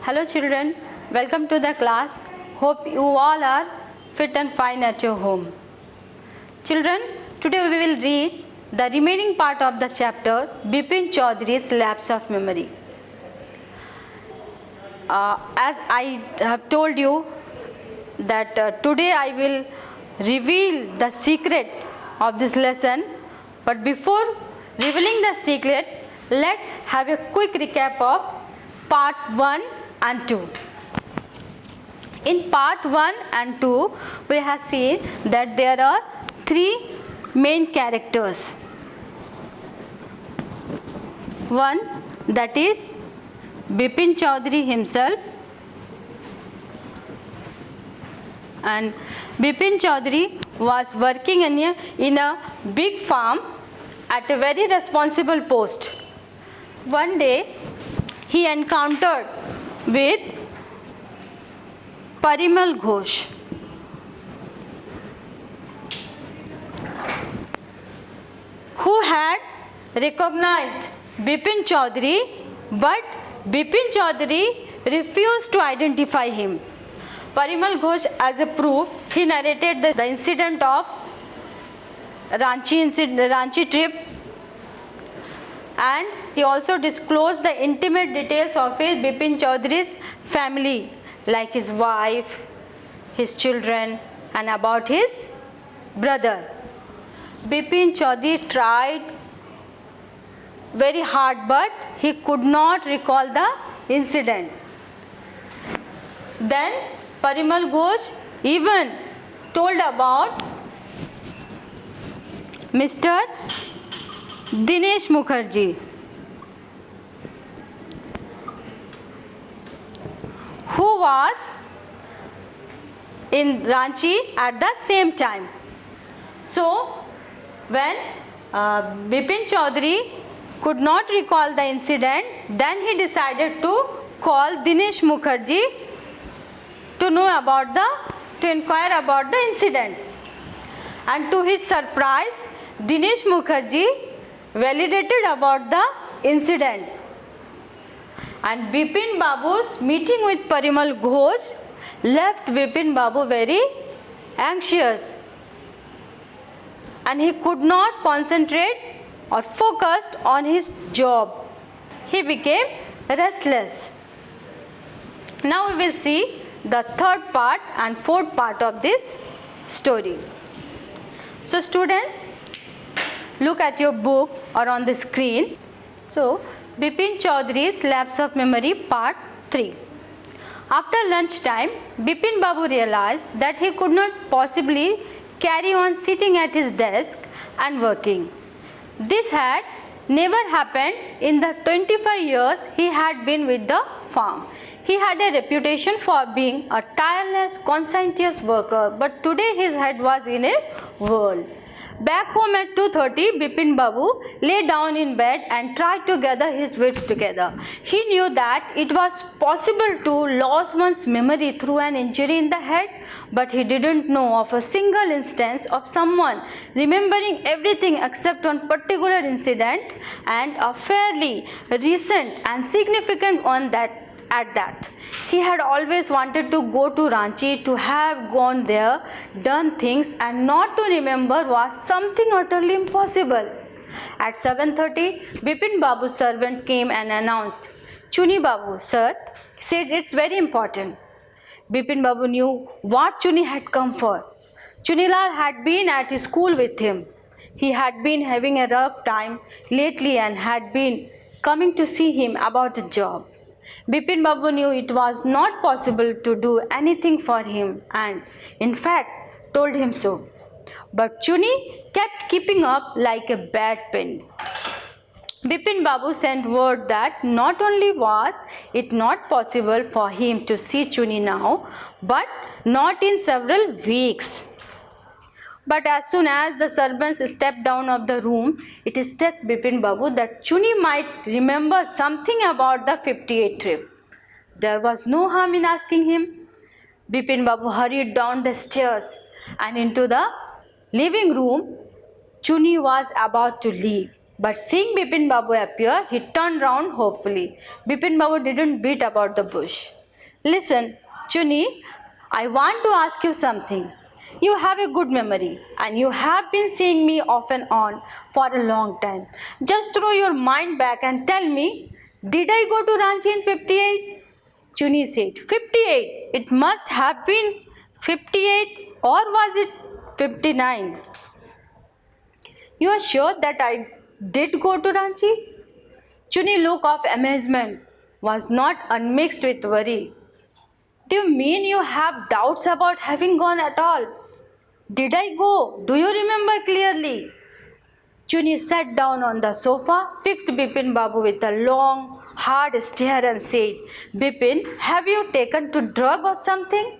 Hello children, welcome to the class. Hope you all are fit and fine at your home. Children, today we will read the remaining part of the chapter Bipin Chaudhary's Lapse of Memory. As I have told you that today I will reveal the secret of this lesson, but before revealing the secret, let's have a quick recap of part 1 and 2. In part 1 and 2, we have seen that there are three main characters. One, that is Bipin Chaudhary himself, and Bipin Chaudhary was working in a big farm at a very responsible post. One day he encountered with Parimal Ghosh, who had recognized Bipin Chaudhary, but Bipin Chaudhary refused to identify him. Parimal Ghosh, as a proof, he narrated the incident of Ranchi trip, and he also disclosed the intimate details of his Bipin Chaudhary's family, like his wife, his children, and about his brother. Bipin Chaudhary tried very hard, but he could not recall the incident. Then Parimal Ghosh even told about Mr. Dinesh Mukherjee, who was in Ranchi at the same time. So, when Bipin Chaudhary could not recall the incident, then he decided to call Dinesh Mukherjee to inquire about the incident. And to his surprise, Dinesh Mukherjee validated about the incident. And Bipin Babu's meeting with Parimal Ghosh left Bipin Babu very anxious, and he could not concentrate or focused on his job. He became restless. Now we will see the third part and fourth part of this story. So students, look at your book or on the screen. So Bipin Chaudhary's Lapse of Memory part 3. After lunchtime, Bipin Babu realized that he could not possibly carry on sitting at his desk and working. This had never happened in the 25 years he had been with the farm. He had a reputation for being a tireless, conscientious worker, but today his head was in a whirl. Back home at 2:30, Bipin Babu lay down in bed and tried to gather his wits together. He knew that it was possible to lose one's memory through an injury in the head, but he didn't know of a single instance of someone remembering everything except one particular incident, and a fairly recent and significant one at that. He had always wanted to go to Ranchi. To have gone there, done things, and not to remember was something utterly impossible. At 7:30, Bipin Babu's servant came and announced, "Chuni Babu, sir," said, "it's very important." Bipin Babu knew what Chuni had come for. Chunilal had been at his school with him. He had been having a rough time lately and had been coming to see him about a job. Bipin Babu knew it was not possible to do anything for him, and in fact told him so. But Chuni kept keeping up like a bad pen. Bipin Babu sent word that not only was it not possible for him to see Chuni now, but not in several weeks. But as soon as the servants stepped down of the room, it struck Bipin Babu that Chuni might remember something about the 58 trip. There was no harm in asking him. Bipin Babu hurried down the stairs and into the living room. Chuni was about to leave, but seeing Bipin Babu appear, he turned round hopefully. Bipin Babu didn't beat about the bush. Listen, Chuni, I want to ask you something. You have a good memory and you have been seeing me off and on for a long time. Just throw your mind back and tell me, did I go to Ranchi in 58? Chuni said, 58. It must have been 58, or was it 59? You are sure that I did go to Ranchi? Chuni's look of amazement was not unmixed with worry. Do you mean you have doubts about having gone at all? Did I go? Do you remember clearly? Chuni sat down on the sofa, fixed Bipin Babu with a long, hard stare and said, Bipin, have you taken to drug or something?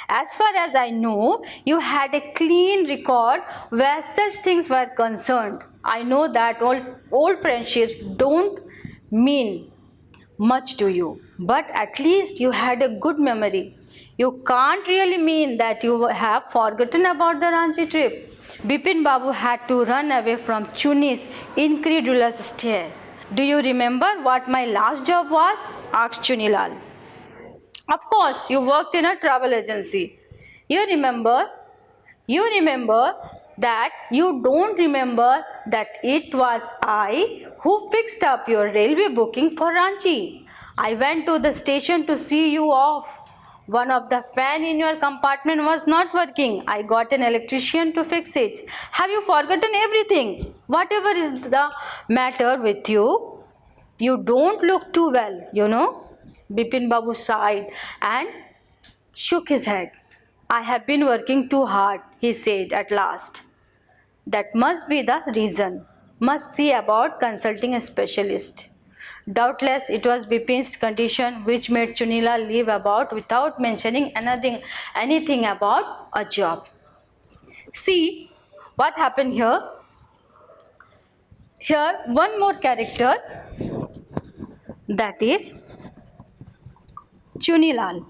As far as I know, you had a clean record where such things were concerned. I know that old friendships don't mean much to you, but at least you had a good memory. You can't really mean that you have forgotten about the Ranchi trip. Bipin Babu had to run away from Chuni's incredulous stare. Do you remember what my last job was? Asked Chunilal. Of course, you worked in a travel agency. You remember that you don't remember that it was I who fixed up your railway booking for Ranchi. I went to the station to see you off. One of the fan in your compartment was not working. I got an electrician to fix it. Have you forgotten everything? Whatever is the matter with you? You don't look too well, you know. Bipin Babu sighed and shook his head. I have been working too hard, he said at last. That must be the reason. Must see about consulting a specialist. Doubtless it was Bipin's condition which made Chunila leave about without mentioning anything about a job. See what happened here? Here one more character, that is Chunilal.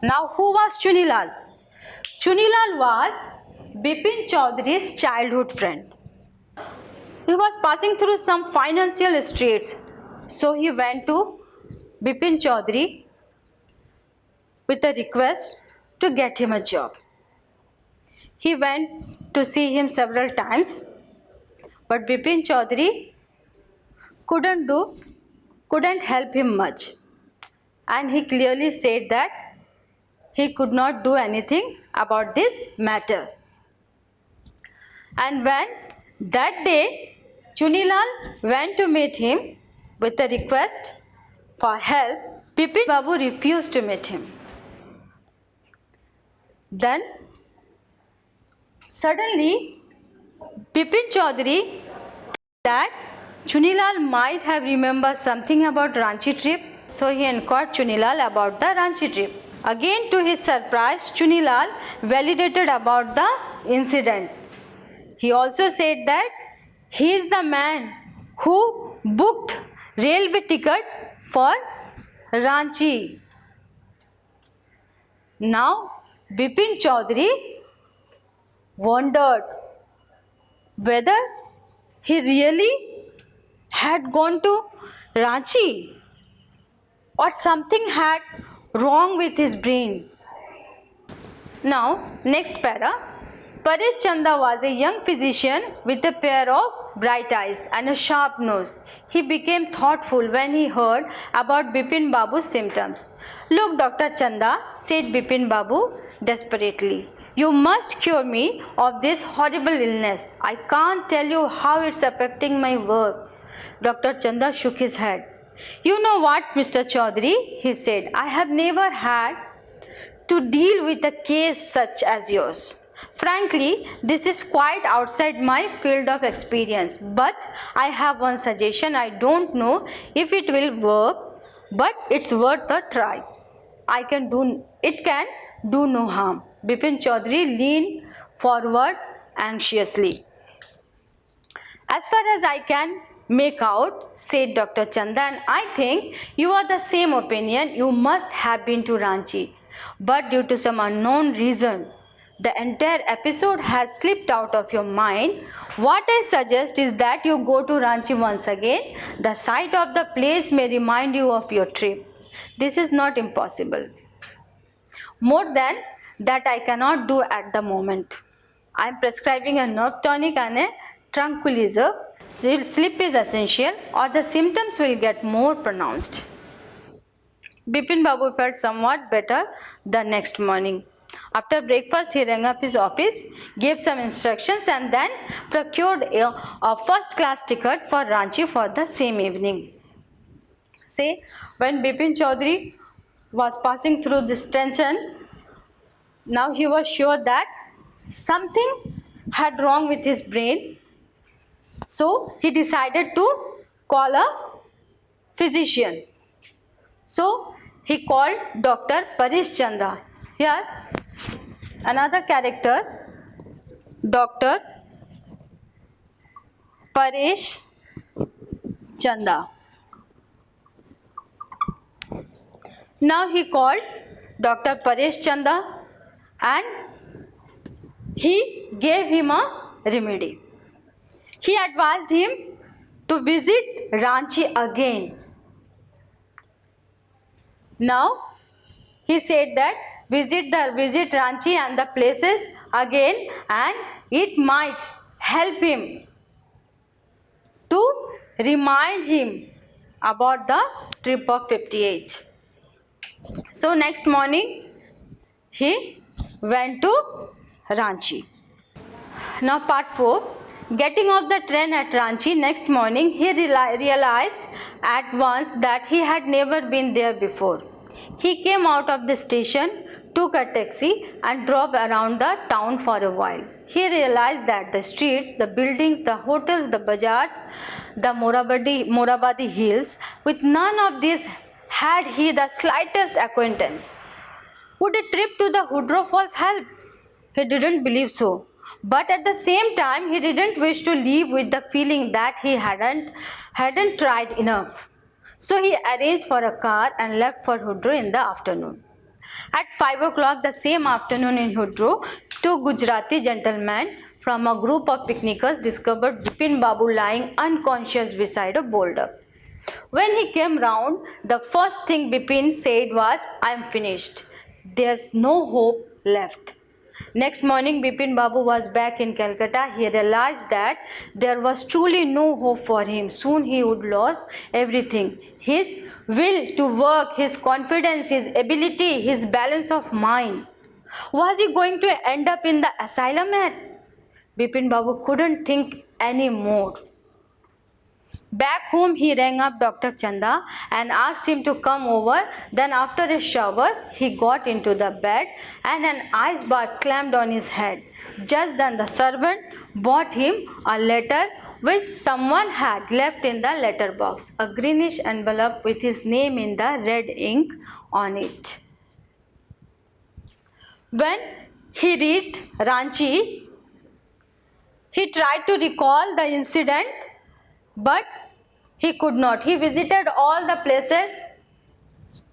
Now who was Chunilal? Chunilal was Bipin Chaudhary's childhood friend. He was passing through some financial straits, so he went to Bipin Chaudhary with a request to get him a job. He went to see him several times, but Bipin Chaudhary couldn't help him much, and he clearly said that he could not do anything about this matter. And when that day Chunilal went to meet him with a request for help, Bipin Babu refused to meet him. Then suddenly Bipin Chaudhary that Chunilal might have remembered something about Ranchi trip, so he inquired Chunilal about the Ranchi trip. Again, to his surprise, Chunilal validated about the incident. He also said that he is the man who booked railway ticket for Ranchi. Now, Bipin Chaudhary wondered whether he really had gone to Ranchi or something had wrong with his brain. Now, next para. Paresh Chanda was a young physician with a pair of bright eyes and a sharp nose. He became thoughtful when he heard about Bipin Babu's symptoms. Look, Dr. Chanda, said Bipin Babu desperately. You must cure me of this horrible illness. I can't tell you how it's affecting my work. Dr. Chanda shook his head. You know what, Mr. Chaudhary, he said, I have never had to deal with a case such as yours. Frankly, this is quite outside my field of experience, but I have one suggestion. I don't know if it will work, but it's worth a try. It can do no harm. Bipin Chaudhary leaned forward anxiously. As far as I can make out, said Dr. Chanda, and I think you are the same opinion, you must have been to Ranchi. But due to some unknown reason, the entire episode has slipped out of your mind. What I suggest is that you go to Ranchi once again. The sight of the place may remind you of your trip. This is not impossible. More than that I cannot do at the moment. I am prescribing a nerve tonic and a tranquilizer. Sleep is essential or the symptoms will get more pronounced. Bipin Babu felt somewhat better the next morning. After breakfast, he rang up his office, gave some instructions and then procured a first-class ticket for Ranchi for the same evening. See, when Bipin Chaudhary was passing through this tension, now he was sure that something had wrong with his brain. So he decided to call a physician. So he called Dr. Paresh Chandra. Here another character, Dr. Paresh Chanda. Now he called Dr. Paresh Chanda and he gave him a remedy. He advised him to visit Ranchi again. Now he said that visit Ranchi and the places again, and it might help him to remind him about the trip of 58. So next morning he went to Ranchi. Now part 4. Getting off the train at Ranchi next morning, he realized at once that he had never been there before. He came out of the station, took a taxi and drove around the town for a while. He realized that the streets, the buildings, the hotels, the bazaars, the Morabadi hills, with none of these had he the slightest acquaintance. Would a trip to the Hudro Falls help? He didn't believe so. But at the same time, he didn't wish to leave with the feeling that he hadn't tried enough. So he arranged for a car and left for Hudro in the afternoon. At 5 o'clock the same afternoon in Hudro, two Gujarati gentlemen from a group of picnickers discovered Bipin Babu lying unconscious beside a boulder. When he came round, the first thing Bipin said was, "I am finished. There's no hope left." Next morning, Bipin Babu was back in Calcutta. He realized that there was truly no hope for him. Soon he would lose everything. His will to work, his confidence, his ability, his balance of mind. Was he going to end up in the asylum yet? Bipin Babu couldn't think any more. Back home, he rang up Dr. Chanda and asked him to come over. Then after a shower, he got into the bed and an ice bath clamped on his head. Just then the servant brought him a letter which someone had left in the letter box, a greenish envelope with his name in the red ink on it. When he reached Ranchi, he tried to recall the incident, but he could not. He visited all the places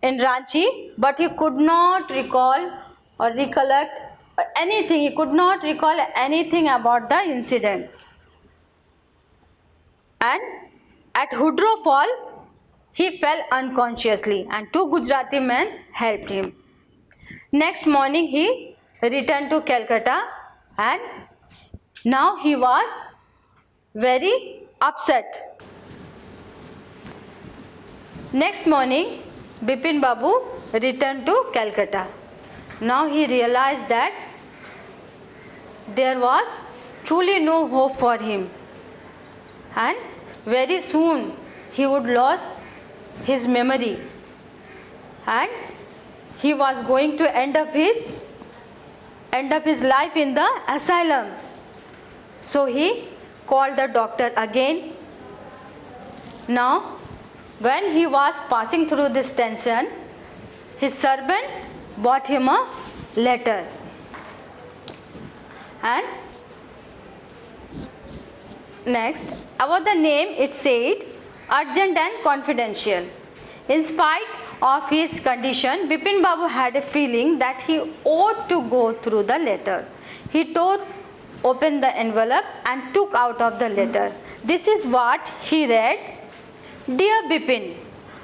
in Ranchi, but he could not recall or recollect anything. He could not recall anything about the incident. And at Hudro Fall, he fell unconsciously and two Gujarati men helped him. Next morning, he returned to Calcutta and now he was very upset. Next morning, Bipin Babu returned to Calcutta. Now he realized that there was truly no hope for him, and very soon he would lose his memory and he was going to end up his life in the asylum. So he called the doctor again. Now when he was passing through this tension, his servant brought him a letter, and next about the name it said urgent and confidential. In spite of his condition, Bipin Babu had a feeling that he ought to go through the letter. He tore open the envelope and took out of the letter. This is what he read. Dear Bipin,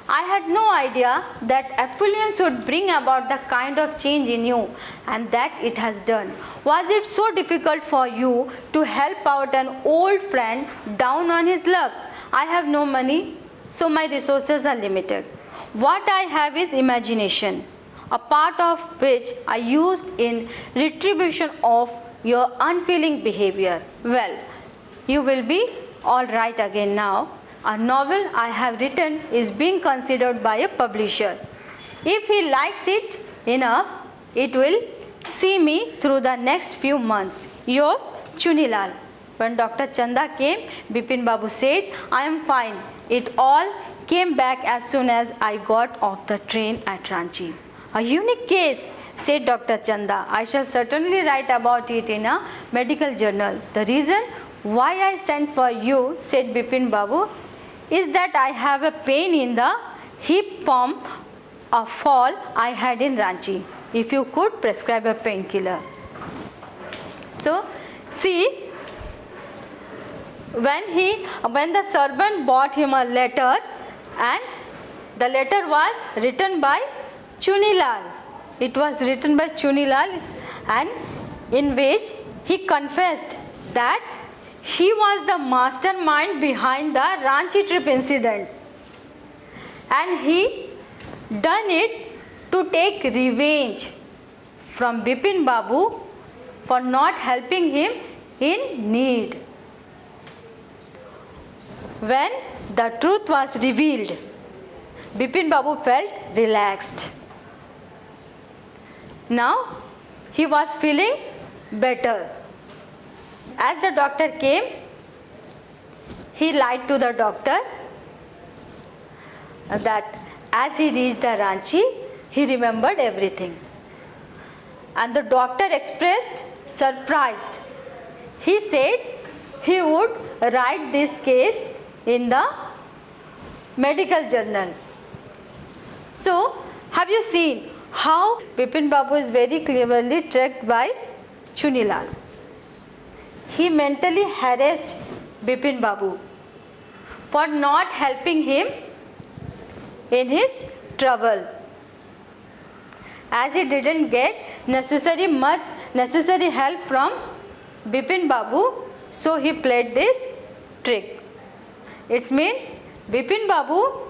I had no idea that affluence would bring about the kind of change in you and that it has done. Was it so difficult for you to help out an old friend down on his luck? I have no money, so my resources are limited. What I have is imagination, a part of which I used in retribution of your unfeeling behavior. Well, you will be all right again now. A novel I have written is being considered by a publisher. If he likes it enough, it will see me through the next few months. Yours, Chunilal. When Dr. Chanda came, Bipin Babu said, I am fine. It all came back as soon as I got off the train at Ranchi. A unique case, said Dr. Chanda. I shall certainly write about it in a medical journal. The reason why I sent for you, said Bipin Babu, is that I have a pain in the hip from a fall I had in Ranchi. If you could prescribe a painkiller. So, see, when the servant brought him a letter, and the letter was written by Chunilal. It was written by Chunilal, and in which he confessed that he was the mastermind behind the Ranchi trip incident, and he done it to take revenge from Bipin Babu for not helping him in need. When the truth was revealed, Bipin Babu felt relaxed. Now he was feeling better. As the doctor came, he lied to the doctor that as he reached the Ranchi, he remembered everything. And the doctor expressed surprised. He said he would write this case in the medical journal. So, have you seen how Bipin Babu is very cleverly tricked by Chunilal? He mentally harassed Bipin Babu for not helping him in his trouble. As he didn't get necessary help from Bipin Babu, so he played this trick. It means Bipin Babu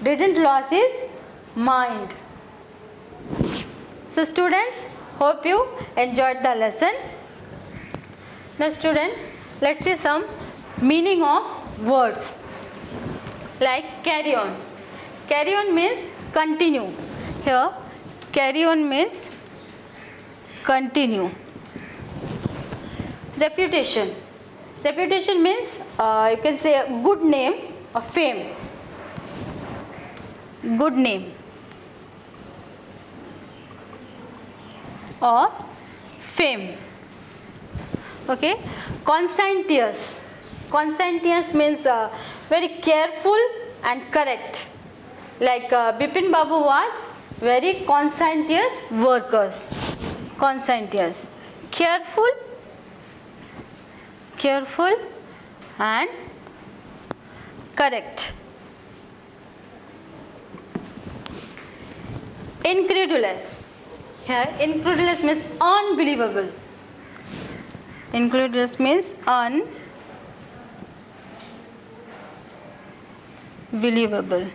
didn't lose his mind. So students, hope you enjoyed the lesson. Now student, let's see some meaning of words. Like carry on. Carry on means continue. Here carry on means continue. Reputation. Reputation means you can say a good name or fame. Good name or fame. Okay. Conscientious. Conscientious means very careful and correct. Like Bipin Babu was very conscientious workers. Conscientious. Careful and correct. Incredulous. Here incredulous means unbelievable. Incredulous means unbelievable.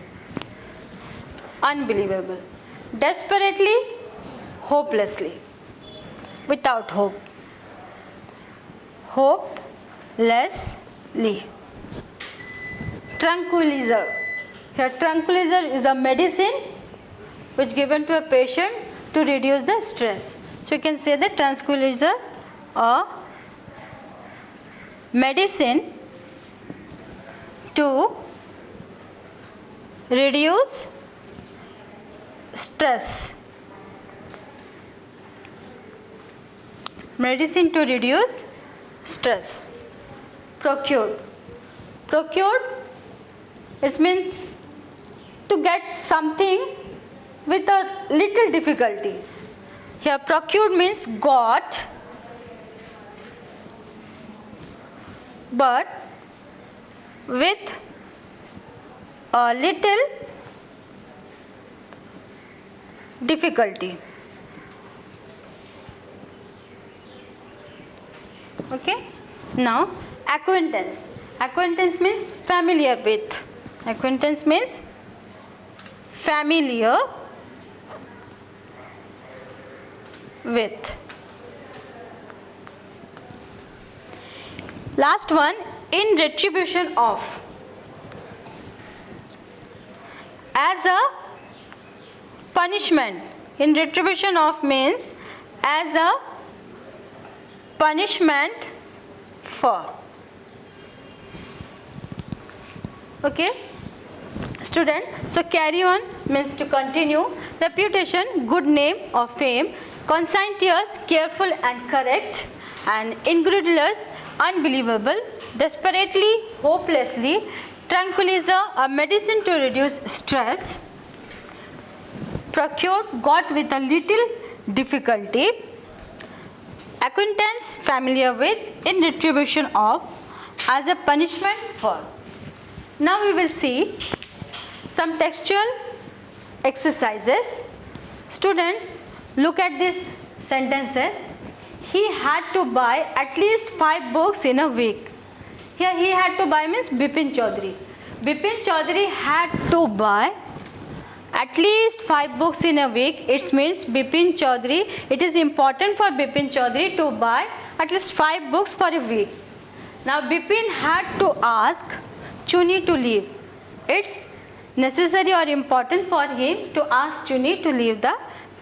Unbelievable. Desperately, hopelessly. Without hope. Hopelessly. Tranquilizer. Here tranquilizer is a medicine which given to a patient to reduce the stress. So you can say the tranquilizer or medicine to reduce stress. Medicine to reduce stress. Procured. Procured, it means to get something with a little difficulty. Here procured means got, but with a little difficulty. Okay. Now acquaintance. Acquaintance means familiar with. Acquaintance means familiar with. Last one, in retribution of. As a punishment. In retribution of means as a punishment for. Okay, student, so carry on means to continue. Reputation, good name or fame. Conscientious, careful and correct. And incredulous, unbelievable. Desperately, hopelessly. Tranquilizer, a medicine to reduce stress. Procured, got with a little difficulty. Acquaintance, familiar with. In retribution of. As a punishment for. Now we will see some textual exercises. Students, look at these sentences. He had to buy at least 5 books in a week. Here he had to buy means Bipin Chaudhary. Bipin Chaudhary had to buy at least 5 books in a week. It means Bipin Chaudhary, it is important for Bipin Chaudhary to buy at least 5 books for a week. Now Bipin had to ask Chuni to leave. It's necessary or important for him to ask Chuni to leave the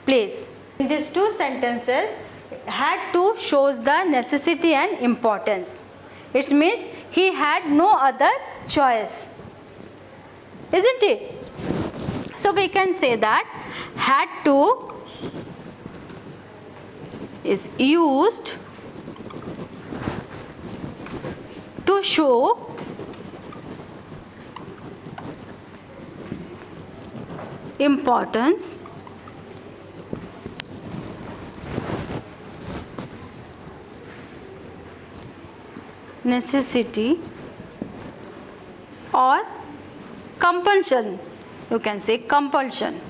place. In these two sentences, had to shows the necessity and importance. It means he had no other choice. Isn't it? So we can say that had to is used to show importance, necessity or compulsion. You can say compulsion.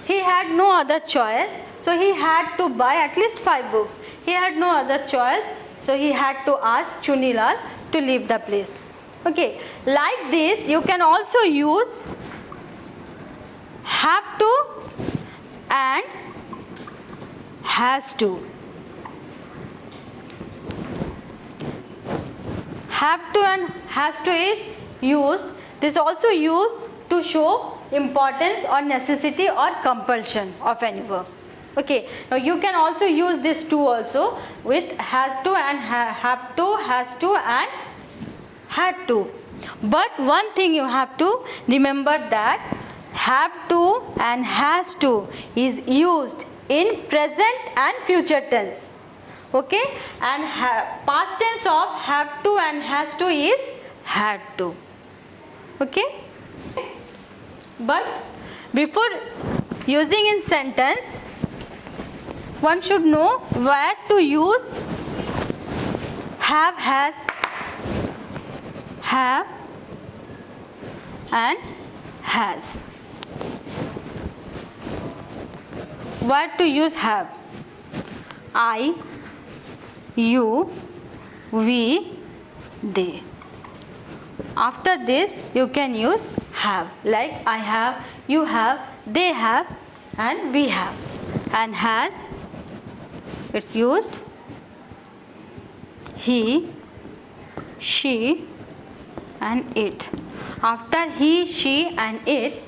He had no other choice, so he had to buy at least 5 books. He had no other choice, so he had to ask Chunilal to leave the place. Okay, like this you can also use have to and has to. Have to and has to is used. This also used to show importance or necessity or compulsion of any work. Okay, now you can also use this two also with has to and have to, has to and had to. But one thing you have to remember that have to and has to is used in present and future tense. Okay, and past tense of have to and has to is had to. Okay, but before using in sentence, one should know where to use have, has, have and has. Where to use have? I, you, we, they. After this you can use have, like I have, you have, they have and we have. And has, it's used he, she and it. After he, she and it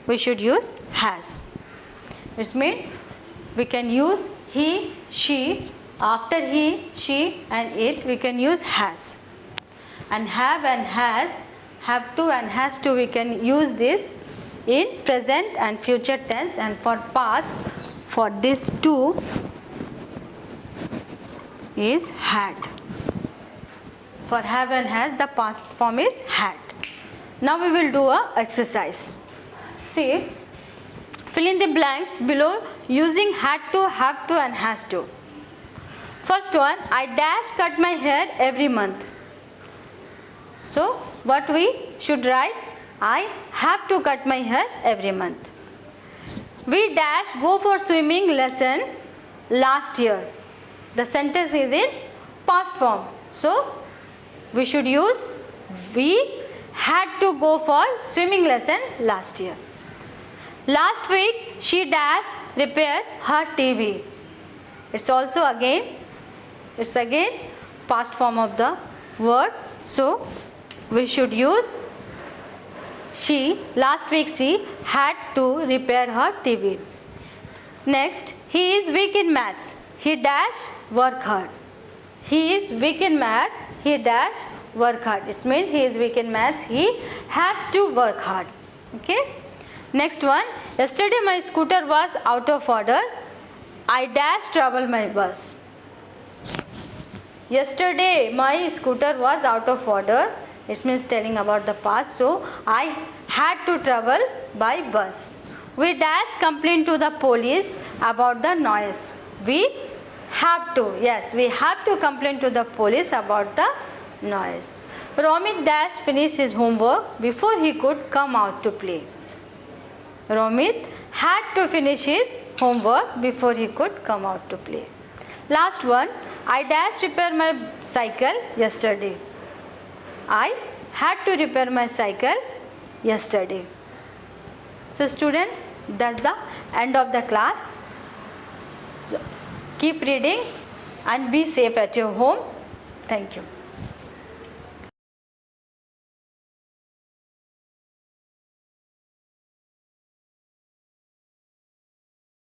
we should use has. It means we can use he, she. After he, she and it we can use has. And have and has, have to and has to we can use this in present and future tense, and for past for this two is had. For have and has the past form is had. Now we will do a exercise. See, fill in the blanks below using had to, have to and has to. First one, I dash cut my hair every month. So what we should write? I have to cut my hair every month. We dash go for swimming lesson last year. The sentence is in past form. So we should use we had to go for swimming lesson last year. Last week she dash repaired her TV. It's again past form of the word. So we should use last week she had to repair her TV. Next, he is weak in maths. He dash work hard. He is weak in maths. He dash work hard. It means he is weak in maths. He has to work hard. Okay. Next one. Yesterday my scooter was out of order. I dash travel my bus. Yesterday my scooter was out of order. It means telling about the past. So I had to travel by bus. We dash complain to the police about the noise. We have to. Yes, we have to complain to the police about the noise. Romit dash finished his homework before he could come out to play. Romit had to finish his homework before he could come out to play. Last one. I dash repair my cycle yesterday. I had to repair my cycle yesterday. So student, that's the end of the class. So, keep reading and be safe at your home. Thank you.